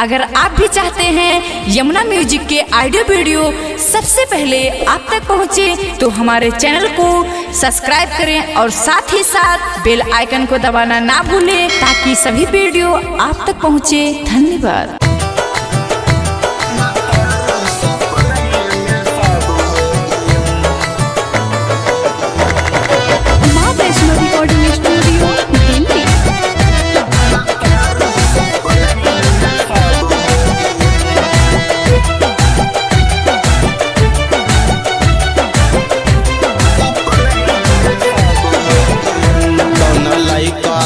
अगर आप भी चाहते हैं यमुना म्यूजिक के ऑडियो वीडियो सबसे पहले आप तक पहुंचे, तो हमारे चैनल को सब्सक्राइब करें और साथ ही साथ बेल आइकन को दबाना ना भूलें, ताकि सभी वीडियो आप तक पहुंचे। धन्यवाद।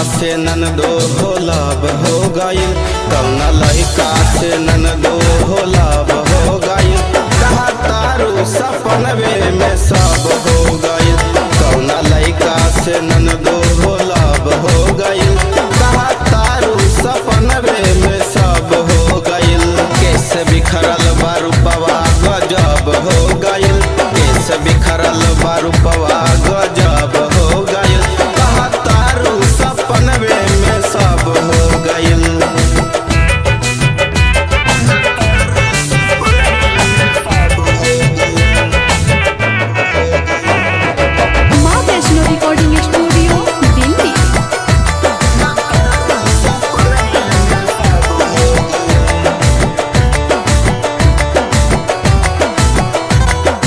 से ननदो हो लाभ हो गई, कौना लड़का से ननदो हो लाभ हो गई, कहा तारू सपनवे में सब हो गई, कौना लड़का से ननदो हो लाभ हो गई, कहा तारू सपनवे में सब हो गई, कैसे बिखरल बारू पवा गजब हो गई, कैसे बिखरल बारू पवा गजब हो गई, कहा तारू सपनवे में सब हो गइल। माँ वैष्णो रिकॉर्डिंग स्टूडियो दिल्ली।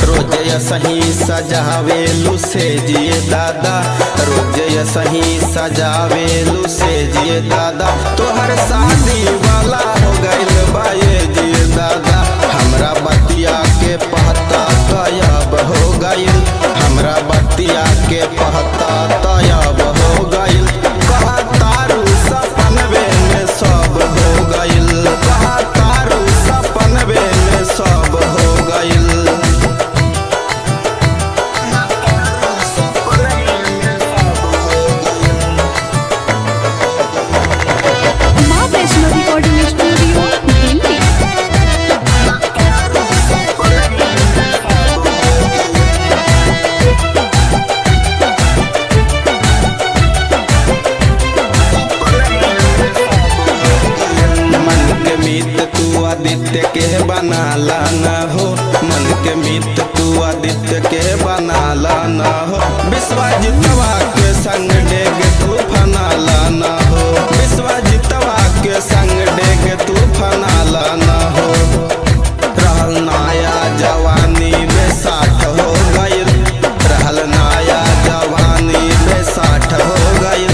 रोज सही सजावेलू से जिए दादा, रोज सही सजावेलू से जिए दादा, तोहर शादी वाला हो गइल बाये जिए दादा, हमरा बतिया के पहता तयब हो गइल, हमरा बतिया के पहता तयब हो गइल, कहा तारू सपनवे में सब हो गइल, कहा तारू सपनवे में सब हो गइल। माँ वैष्णो रिकॉर्डिंग स्टूडियो दिल्ली। मन के मीत तू आदित्य के बनाला न हो, मन के मीत तू आदित्य के बनाला न हो, विश्वजितवा के संग डेग तू फनाला न हो, विश्वजितवा के संग डेग तू फनाला न हो, रहल नाया जवानी में 60 हो गइल, रहल नाया जवानी में 60 हो गइल,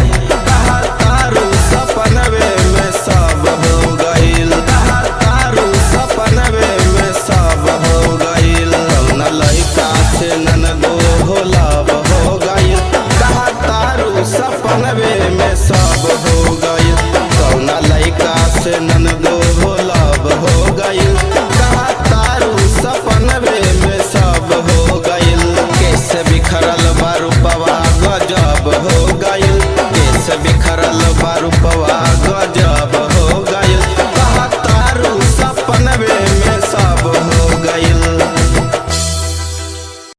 कहा तारू सपनवे में सब हो गइल, कहा तारू सपनवे में सब हो गइल, कौना लड़का से ननदो हो लाभ हो गइल, कहा तारू सपनवे में सब हो गइल, कौना लड़का से ननदो हो लाभ हो गइल, कहा तारू सपनवे में सब हो गइल, कैसे बिखरल बारू पवा गजब हो गइल, कैसे बिखरल बारू पवा गजब